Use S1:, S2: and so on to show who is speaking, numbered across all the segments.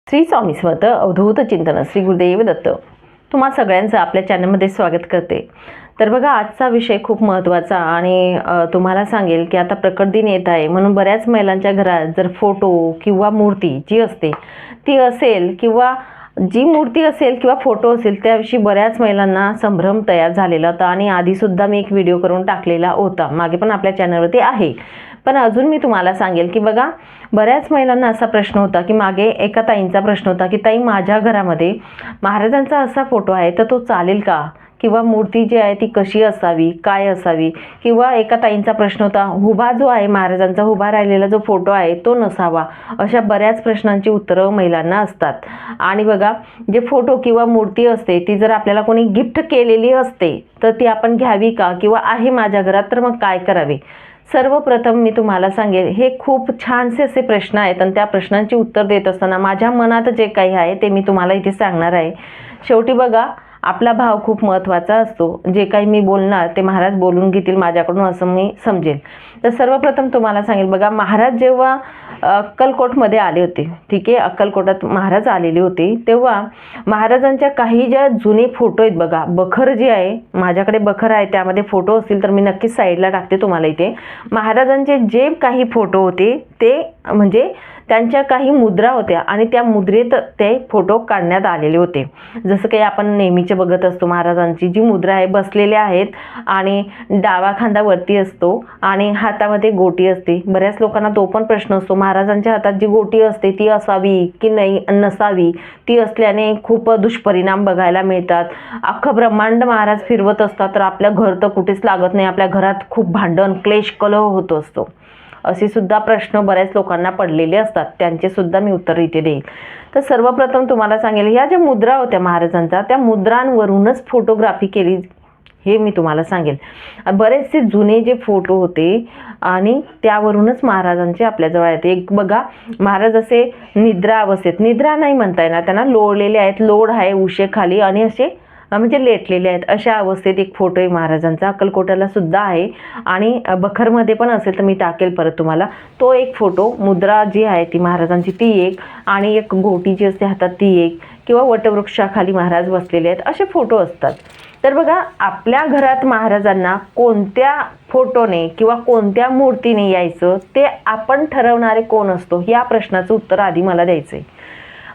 S1: श्री स्वामी समर्थ अवधूत चिंतन श्री गुरुदेव दत्त तुम्हा सगळ्यांचं आपल्या चॅनलमध्ये स्वागत करते। तर बघा, आजचा विषय खूप महत्त्वाचा आणि तुम्हाला सांगेल की आता प्रकट दिन येत आहे, म्हणून बऱ्याच महिलांच्या घरात जर फोटो किंवा मूर्ती जी असते ती असेल किंवा जी मूर्ती असेल किंवा फोटो असेल त्याविषयी बऱ्याच महिलांना संभ्रम तयार झालेला होता आणि आधीसुद्धा मी एक व्हिडिओ करून टाकलेला होता, मागे पण आपल्या चॅनलवरती आहे। पण अजून मी तुम्हाला सांगेल की बघा, बऱ्याच महिलांना असा प्रश्न होता की मागे एका ताईंचा प्रश्न होता की ताई, माझ्या घरामध्ये महाराजांचा असा फोटो आहे तर तो चालेल का, किंवा मूर्ती जी आहे ती कशी असावी, काय असावी, किंवा एका ताईंचा प्रश्न होता उभा जो आहे महाराजांचा उभा राहिलेला जो फोटो आहे तो नसावा। अशा बऱ्याच प्रश्नांची उत्तरं महिलांना असतात। आणि बघा, जे फोटो किंवा मूर्ती असते ती जर आपल्याला कोणी गिफ्ट केलेली असते तर ती आपण घ्यावी का, किंवा आहे माझ्या घरात तर मग काय करावे। सर्वप्रथम मी तुम्हाला सांगेल, हे खूप छानसे असे प्रश्न आहेत आणि त्या प्रश्नांची उत्तर देत असताना माझ्या मनात जे काही आहे ते मी तुम्हाला इथे सांगणार आहे। शेवटी बघा, आपला भाव खूप महत्त्वाचा असतो। जे काही मी बोलणार ते महाराज बोलून घेतील माझ्याकडून असं मी समजेल। तर सर्वप्रथम तुम्हाला सांगेल, बघा, महाराज जेव्हा अक्कलकोटमध्ये आले होते, ठीक आहे, अक्कलकोटात महाराज आलेले होते, तेव्हा महाराजांच्या काही ज्या जुने फोटो आहेत बघा, बखर जे आहे माझ्याकडे बखर आहे, त्यामध्ये फोटो असतील तर मी नक्कीच साईडला टाकते तुम्हाला इथे। महाराजांचे जे काही फोटो होते ते म्हणजे त्यांच्या काही मुद्रा होत्या आणि त्या मुद्रेत ते फोटो काढण्यात आलेले होते। जसं काही आपण नेहमीचे बघत असतो, महाराजांची जी मुद्रा आहे बसलेल्या आहेत आणि डावा खांदा वरती असतो आणि हातामध्ये गोटी असते। बऱ्याच लोकांना तो पण प्रश्न असतो, महाराजांच्या हातात जी गोटी असते ती असावी की नाही नसावी, ती असल्याने खूप दुष्परिणाम बघायला मिळतात। अख्खं ब्रह्मांड महाराज फिरवत असतात तर आपलं घर तर कुठेच लागत नाही, आपल्या घरात खूप भांडण क्लेश कलह होत असतो। असे सुद्धा प्रश्न बऱ्याच लोकांना पडलेले असतात, त्यांचे सुद्धा मी उत्तर इथे देईल। तर सर्वप्रथम तुम्हाला सांगेल, ह्या ज्या मुद्रा होत्या महाराजांच्या त्या मुद्रांवरूनच फोटोग्राफी केली हे मी तुम्हाला सांगेल। बरेचसे जुने जे फोटो होते आणि त्यावरूनच महाराजांचे आपल्याजवळ आहेत। एक बघा, महाराज असे निद्रा अवस्थेत, निद्रा नाही म्हणता येणार त्यांना, लोळलेले आहेत, लोड आहे उशेखाली आणि असे म्हणजे लेटलेले आहेत, अशा अवस्थेत एक फोटो आहे महाराजांचा। अक्कलकोटाला सुद्धा आहे आणि बखरमध्ये पण असेल तर मी टाकेल परत तुम्हाला तो एक फोटो। मुद्रा जी आहे ती महाराजांची ती एक, आणि एक गोटी जी असते हातात ती एक, किंवा वटवृक्षाखाली महाराज बसलेले आहेत, असे फोटो असतात। तर बघा, आपल्या घरात महाराजांना कोणत्या फोटोने किंवा कोणत्या मूर्तीने यायचं ते आपण ठरवणारे कोण असतो, या प्रश्नाचं उत्तर आधी मला द्यायचं आहे।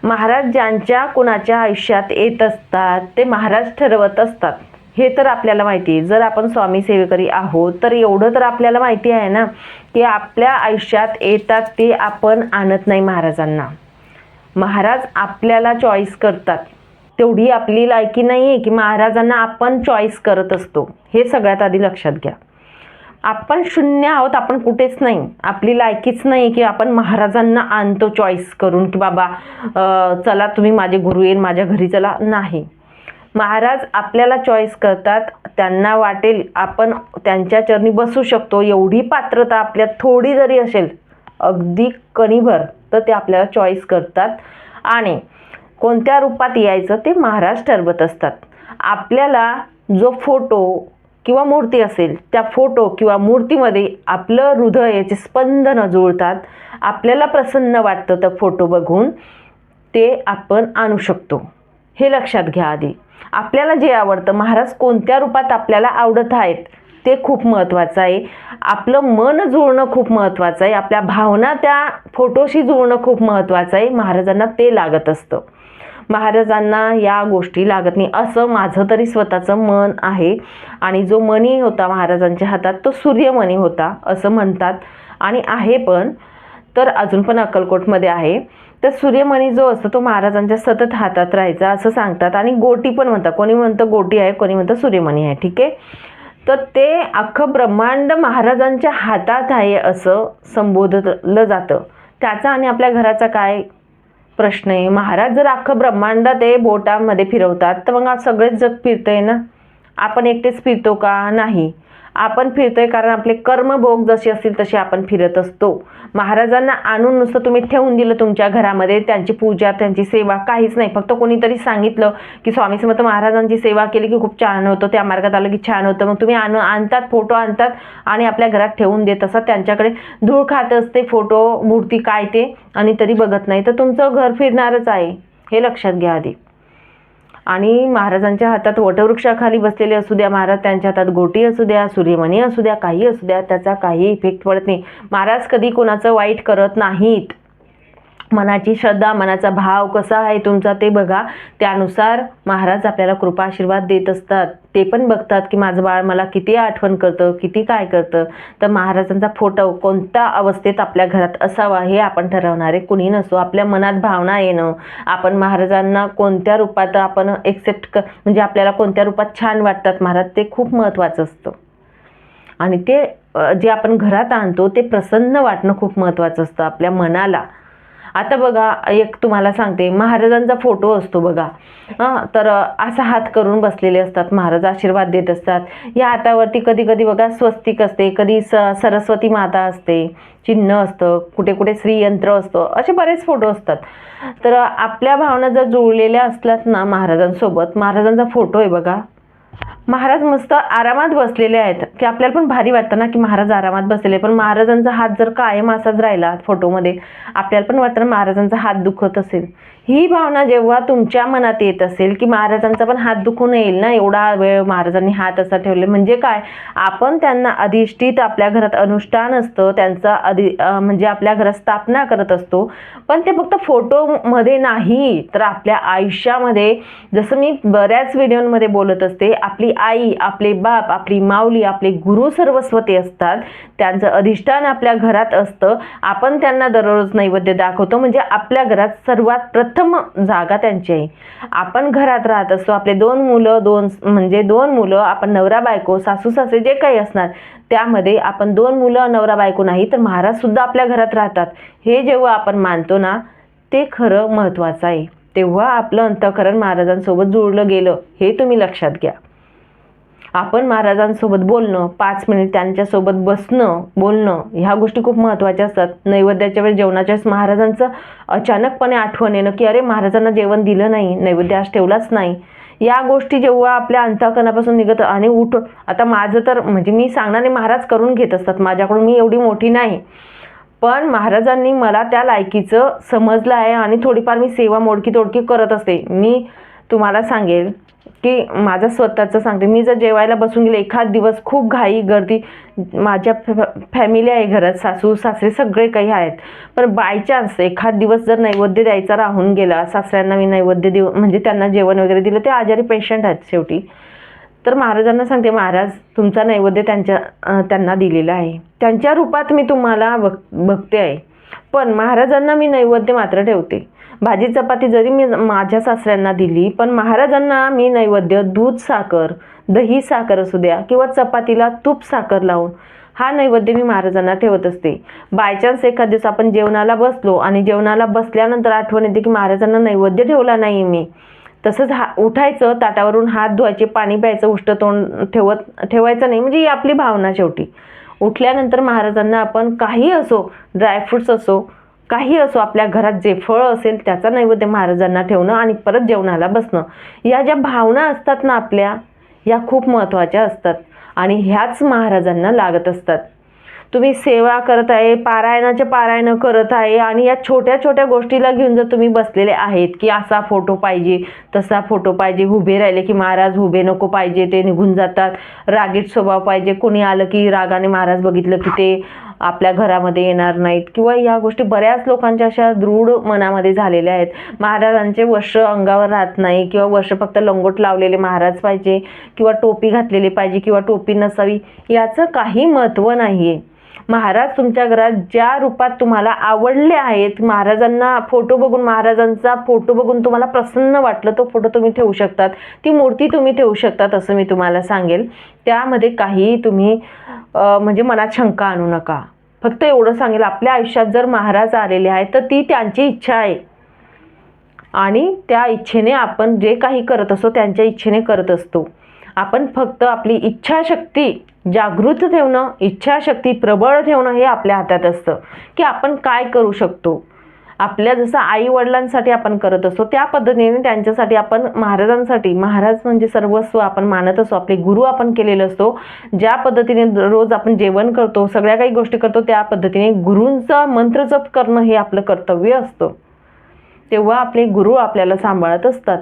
S1: महाराज ज्यांच्या कुणाच्या आयुष्यात येत असतात ते महाराज ठरवत असतात, हे तर आपल्याला माहिती आहे। जर आपण स्वामी सेवेकरी आहोत तर एवढं तर आपल्याला माहिती आहे ना की आपल्या आयुष्यात येतात ते आपण आणत नाही महाराजांना, महाराज आपल्याला चॉईस करतात। तेवढी आपली लायकी नाही आहे की महाराजांना आपण चॉईस करत असतो, हे सगळ्यात आधी लक्षात घ्या। आपण शून्य आहोत, आपण कुठेच नाही, आपली लायकीच नाही की आपण महाराजांना आणतो चॉईस करून की बाबा चला तुम्ही माझे गुरु येईल माझ्या घरी चला, नाही। महाराज आपल्याला चॉईस करतात, त्यांना वाटेल आपण त्यांच्या चरणी बसू शकतो, एवढी पात्रता आपल्यात थोडी जरी असेल, अगदी कणीभर, तर ते आपल्याला चॉईस करतात आणि कोणत्या रूपात यायचं ते महाराज ठरवत असतात। आपल्याला जो फोटो किंवा मूर्ती असेल त्या फोटो किंवा मूर्तीमध्ये आपलं हृदयाचे स्पंदन जुळतात, आपल्याला प्रसन्न वाटतं तर फोटो बघून ते आपण आणू शकतो, हे लक्षात घ्या आधी। आपल्याला जे आवडतं, महाराज कोणत्या रूपात आपल्याला आवडत आहेत ते खूप महत्त्वाचं आहे। आपलं मन जुळणं खूप महत्त्वाचं आहे, आपल्या भावना त्या फोटोशी जुळणं खूप महत्त्वाचं आहे। महाराजांना ते लागत असतं, महाराजांना या गोष्टी लागत नाही, असं माझं तरी स्वतःचं मन आहे। आणि जो मणी होता महाराजांच्या हातात तो सूर्यमणी होता असं म्हणतात आणि आहे पण, तर अजून पण अक्कलकोटमध्ये आहे। तर सूर्यमणी जो असतो तो महाराजांच्या सतत हातात राहायचा असं सांगतात, आणि गोटी पण म्हणतात, कोणी म्हणतं गोटी आहे, कोणी म्हणतं सूर्यमणी आहे, ठीक आहे। तर ते अख्खं ब्रह्मांड महाराजांच्या हातात आहे असं संबोधलं जातं, त्याचा आणि आपल्या घराचा काय प्रश्न आहे। महाराज जर अख्खं ब्रह्मांड ते बोटामध्ये फिरवतात तर मग सगळेच जग फिरतंय ना, आपण एकटेच फिरतो का, नाही। आपण फिरतोय कारण आपले कर्मभोग जसे असतील तसे आपण फिरत असतो. महाराजांना आणून नुसतं तुम्ही ठेवून दिलं तुमच्या घरामध्ये, त्यांची पूजा त्यांची सेवा काहीच नाही, फक्त कोणीतरी सांगितलं की स्वामी समर्थ महाराजांची सेवा केली की खूप छान होतं, त्या मार्गात आलं की छान होतं, मग तुम्ही आणतात फोटो आणतात आणि आपल्या घरात ठेवून देत असतात. त्यांच्याकडे धूळ खात असते फोटो मूर्ती काय ते, आणि तरी बघत नाही, तर तुमचं घर फिरणारच आहे, हे लक्षात घ्या आधी. आणि महाराजांच्या हातात वटवृक्षाखाली बसलेले असू द्या महाराज, त्यांच्या हातात गोटी असू द्या, सूर्यमणी असू द्या, काही असू द्या, त्याचा काही इफेक्ट पडत नाही. महाराज कधी कोणाचं वाईट करत नाहीत. मनाची श्रद्धा, मनाचा भाव कसा आहे तुमचा ते बघा, त्यानुसार महाराज आपल्याला कृपा आशीर्वाद देत असतात. ते पण बघतात की माझं बाळ मला किती आठवण करतं, किती काय करतं. तर महाराजांचा फोटो कोणत्या अवस्थेत आपल्या घरात असावा हे आपण ठरवणारे कुणी नसो. आपल्या मनात भावना येणं, आपण महाराजांना कोणत्या रूपात आपण एक्सेप्ट म्हणजे आपल्याला कोणत्या रूपात छान वाटतात महाराज, ते खूप महत्त्वाचं असतं. आणि ते जे आपण घरात आणतो ते प्रसन्न वाटणं खूप महत्त्वाचं असतं आपल्या मनाला. आता बघा, एक तुम्हाला सांगते, महाराजांचा फोटो असतो बघा, तर असा हात करून बसलेले असतात महाराज, आशीर्वाद देत असतात. या हातावरती कधी कधी बघा स्वस्तिक असते, कधी सरस्वती माता असते, चिन्ह असतं, कुठे कुठे श्रीयंत्र असतं, असे बरेच फोटो असतात. तर आपल्या भावना जर जुळलेल्या असल्यात ना महाराजांसोबत, महाराजांचा फोटो आहे बघा, महाराज मस्त आरामात बसलेले आहेत की आपल्याला पण भारी वाटतं ना की महाराज आरामात बसलेले, पण महाराजांचा हात जर कायम असाच राहिला फोटोमध्ये, आपल्याला पण वाटतं ना महाराजांचा हात दुखत असेल. ही भावना जेव्हा तुमच्या मनात येत असेल की महाराजांचा पण हात दुखून येईल ना, एवढा वेळ महाराजांनी हात असा ठेवले, म्हणजे काय, आपण त्यांना अधिष्ठित, आपल्या घरात अनुष्ठान असतं त्यांचा, म्हणजे आपल्या घरात स्थापना करत असतो. पण ते फक्त फोटोमध्ये नाही, तर आपल्या आयुष्यामध्ये, जसं मी बऱ्याच व्हिडिओमध्ये बोलत असते, आपली आई, आपले बाप, आपली माऊली, आपले गुरु सर्वस्व ते असतात. त्यांचं अधिष्ठान आपल्या घरात असतं. आपण त्यांना दररोज नैवेद्य दाखवतो, म्हणजे आपल्या घरात सर्वात प्रथम जागा त्यांची आहे. आपण घरात राहत असतो, आपले दोन मुलं, आपण नवरा बायको, सासू सासरे जे काही असणार, त्यामध्ये आपण 2 मुलं, नवरा बायको नाही तर महाराज सुद्धा आपल्या घरात राहतात. हे जेव्हा आपण मानतो ना, ते खरं महत्त्वाचं आहे. तेव्हा आपलं अंतःकरण महाराजांसोबत जुळलं गेलं, हे तुम्ही लक्षात घ्या. आपण महाराजांसोबत बोलणं, 5 मिनिट त्यांच्यासोबत बसणं, बोलणं, ह्या गोष्टी खूप महत्त्वाच्या असतात. नैवेद्याच्या वेळेस, जेवणाच्या वेळेस महाराजांचं अचानकपणे आठवण येणं की अरे महाराजांना जेवण दिलं नाही, नैवेद्य आज ठेवलाच नाही, या गोष्टी जेव्हा आपल्या अंतःकरणापासून निघत आणि उठून, आता माझं तर म्हणजे मी सांगणारे महाराज करून घेत असतात माझ्याकडून, मी एवढी मोठी नाही, पण महाराजांनी मला त्या लायकीचं समजलं आहे आणि थोडीफार मी सेवा मोडकी तोडकी करत असते. मी तुम्हाला सांगेल की माझं स्वतःचं सांगते, मी जर जेवायला बसून गेले, एखाद दिवस खूप घाई गर्दी, माझ्या फॅमिली आहे घरात, सासू सासरे सगळे काही आहेत, पण बायचान्स एखाद दिवस जर नैवेद्य द्यायचा राहून गेला, सासऱ्यांना मी नैवेद्य देऊ म्हणजे त्यांना जेवण वगैरे दिलं, ते आजारी पेशंट आहेत शेवटी, तर महाराजांना सांगते, महाराज तुमचा नैवेद्य त्यांना दिलेला आहे, त्यांच्या रूपात मी तुम्हाला बघते आहे, पण महाराजांना मी नैवेद्य मात्र ठेवते. भाजी चपाती जरी मी माझ्या सासऱ्यांना दिली, पण महाराजांना मी नैवेद्य दूध साखर, दही साखर असू द्या किंवा चपातीला तूप साखर लावून हा नैवेद्य मी महाराजांना ठेवत असते. बायचान्स एखाद दिवस आपण जेवणाला बसलो आणि जेवणाला बसल्यानंतर आठवण येते की महाराजांना नैवेद्य ठेवला नाही मी, तसंच उठायचं, ताटावरून हात धुवायचे, पाणी प्यायचं, उष्ट तोंड ठेवायचं नाही, म्हणजे ही आपली भावना. शेवटी उठल्यानंतर महाराजांना आपण काही असो, ड्रायफ्रुट्स असो, काही असो, आपल्या घरात जे फळ असेल त्याचा नैवेद्य महाराजांना ठेवणं आणि परत जेवणाला बसणं, या ज्या भावना असतात ना आपल्या, या खूप महत्त्वाच्या असतात आणि ह्याच महाराजांना लागत असतात. तुम्ही सेवा करत आहे, पारायण करत आहे आणि या छोट्या छोट्या गोष्टीला घेऊन जर तुम्ही बसलेले आहेत की असा फोटो पाहिजे, तसा फोटो पाहिजे, उभे राहिले की महाराज उभे नको पाहिजे, ते निघून जातात, रागीट स्वभाव पाहिजे, कोणी आलं की रागाने महाराज बघितलं की ते आपल्या घरामध्ये येणार नाहीत, किंवा या गोष्टी बऱ्याच लोकांच्या अशा दृढ मनामध्ये झालेल्या आहेत. महाराजांचे वस्त्र अंगावर राहत नाही, किंवा वस्त्र फक्त लंगोट लावलेले महाराज पाहिजे, किंवा टोपी घातलेली पाहिजे, किंवा टोपी नसावी, याचं काही महत्त्व नाही आहे. महाराज तुमच्या घरात ज्या रूपात तुम्हाला आवडले आहेत, महाराजांना महाराजांचा फोटो बघून तुम्हाला प्रसन्न वाटलं, तो फोटो तुम्ही ठेवू शकतात, ती मूर्ती तुम्ही ठेवू शकतात, असं मी तुम्हाला सांगेल. त्यामध्ये काही तुम्ही म्हणजे मनात शंका आणू नका. फक्त एवढं सांगेल, आपल्या आयुष्यात जर महाराज आलेले आहेत तर ती त्यांची इच्छा आहे आणि त्या इच्छेने आपण जे काही करत असतो त्यांच्या इच्छेने करत असतो. आपण फक्त आपली इच्छाशक्ती जागृत ठेवणं, इच्छाशक्ती प्रबळ ठेवणं हे आपल्या हातात असतं की आपण काय करू शकतो. आपल्या जसं आई वडिलांसाठी आपण करत असतो त्या पद्धतीने त्यांच्यासाठी आपण महाराजांसाठी, महाराज म्हणजे सर्वस्व आपण मानत असतो, आपले गुरु आपण केलेलं असतो. ज्या पद्धतीने रोज आपण जेवण करतो, सगळ्या काही गोष्टी करतो, त्या पद्धतीने गुरूंचा मंत्र जप करणं हे आपलं कर्तव्य असतं. तेव्हा आपले गुरु आपल्याला सांभाळत असतात.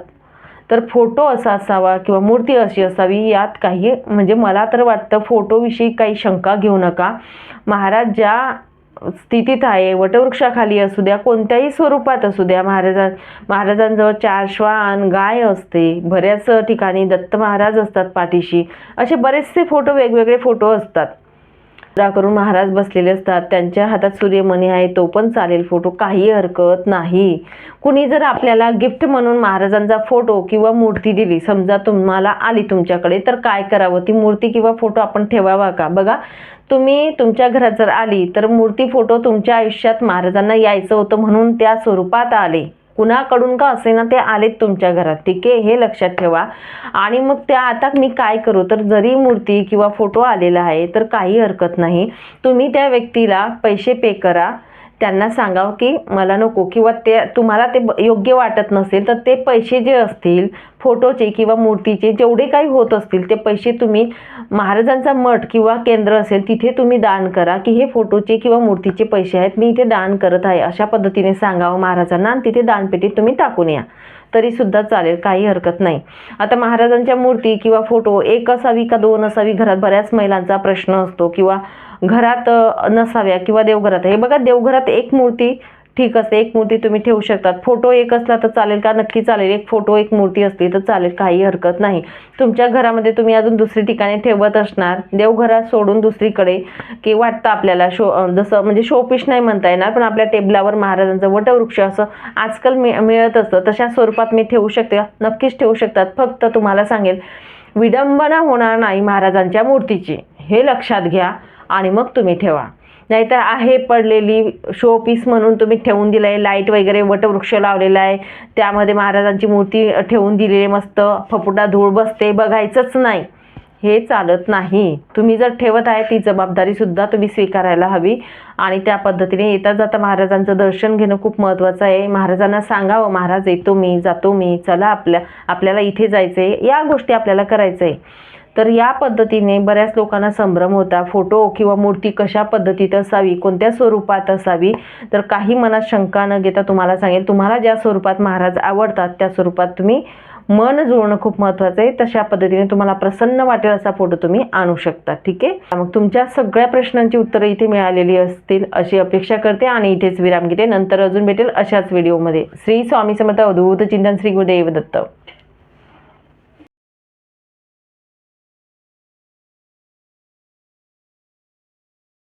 S1: तर फोटो असा असावा किंवा मूर्ती अशी असावी यात काही म्हणजे मला तर वाटतं फोटोविषयी काही शंका घेऊ नका. महाराज ज्या स्थितीत आहे, वटवृक्षाखाली असू द्या, कोणत्याही स्वरूपात असू द्या, महाराजांजवळ 4 श्वान, गाय असते, बऱ्याच ठिकाणी दत्त महाराज असतात पाठीशी, असे बरेचसे फोटो, वेगवेगळे फोटो असतात. करून महाराज बसलेले असतात, त्यांच्या हातात सूर्यमणी आहे, तो पण चालेल फोटो, काही हरकत नाही. कुणी जर आपल्याला गिफ्ट म्हणून महाराजांचा फोटो किंवा मूर्ती दिली, समजा तुम्हाला आली तुमच्याकडे, तर काय करावं, ती मूर्ती किंवा फोटो आपण ठेवावा का? बघा, तुम्ही तुमच्या घरात जर आली तर मूर्ती फोटो तुमच्या आयुष्यात महाराजांना यायचं होतं म्हणून त्या स्वरूपात आले, कुणाकडून का असे ना ते आलेत तुमच्या घरात, ठीक आहे, हे लक्षात ठेवा. आणि मग त्या आता मी काय करू, तर जरी मूर्ती किंवा फोटो आलेला आहे तर काही हरकत नाही, तुम्ही त्या व्यक्तीला पैसे पे करा, त्यांना सांगावं की मला नको, किंवा ते तुम्हाला ते योग्य वाटत नसेल तर ते पैसे जे असतील फोटोचे किंवा मूर्तीचे जेवढे काही होत असतील ते पैसे तुम्ही महाराजांचा मठ किंवा केंद्र असेल तिथे तुम्ही दान करा, की हे फोटोचे किंवा मूर्तीचे पैसे आहेत, मी इथे दान करत आहे, अशा पद्धतीने सांगावं महाराजांना आणि तिथे दानपेटीत तुम्ही टाकून या, तरी सुद्धा चालेल, काही हरकत नाही. आता महाराजांच्या मूर्ती किंवा फोटो एक असावी का 2 असावी, घरात बऱ्याच महिलांचा प्रश्न असतो, किंवा घरात नसाव्या किंवा देवघरात. हे बघा, देवघरात एक मूर्ती ठीक असते, एक मूर्ती तुम्ही ठेवू शकतात. फोटो एक असला तर चालेल का? नक्की चालेल. एक फोटो एक मूर्ती असली तर चालेल, काही हरकत नाही. तुमच्या घरामध्ये तुम्ही अजून दुसरी ठिकाणी ठेवत असणार, देवघरात सोडून दुसरीकडे, की वाटतं आपल्याला जसं म्हणजे शोपीस नाही म्हणता येणार, पण आपल्या टेबलावर महाराजांचं वटवृक्ष असं आजकाल मिळत असतं, तशा स्वरूपात मी ठेवू शकते, नक्कीच ठेवू शकतात. फक्त तुम्हाला सांगेल, विडंबना होणार नाही महाराजांच्या मूर्तीची, हे लक्षात घ्या आणि मग तुम्ही ठेवा. नाहीतर आहे पडलेली शो पीस म्हणून तुम्ही ठेवून दिलं आहे, लाईट वगैरे वटवृक्ष लावलेला आहे, त्यामध्ये महाराजांची मूर्ती ठेवून दिलेली, मस्त फपुटा धूळ बसते, बघायचंच नाही, हे चालत नाही. तुम्ही जर ठेवत आहे ती जबाबदारीसुद्धा तुम्ही स्वीकारायला हवी आणि त्या पद्धतीने येता जाता महाराजांचं दर्शन घेणं खूप महत्त्वाचं आहे. महाराजांना सांगावं, महाराज येतो मी, जातो मी, चला आपल्याला इथे जायचं आहे, या गोष्टी आपल्याला करायचं आहे. तर या पद्धतीने बऱ्याच लोकांना संभ्रम होता, फोटो किंवा मूर्ती कशा पद्धतीत असावी, कोणत्या स्वरूपात असावी. तर काही मनात शंका न घेता तुम्हाला सांगेल, तुम्हाला ज्या स्वरूपात महाराज आवडतात त्या स्वरूपात तुम्ही मन जुळणं खूप महत्त्वाचं आहे. तशा पद्धतीने तुम्हाला प्रसन्न वाटेल असा फोटो तुम्ही आणू शकता, ठीक आहे. मग तुमच्या सगळ्या प्रश्नांची उत्तरं इथे मिळालेली असतील अशी अपेक्षा करते आणि इथेच विराम घेते. नंतर अजून भेटेल अशाच व्हिडिओमध्ये. श्री स्वामी समर्थ. अवधूत चिंतन. श्री गुरुदेव दत्त.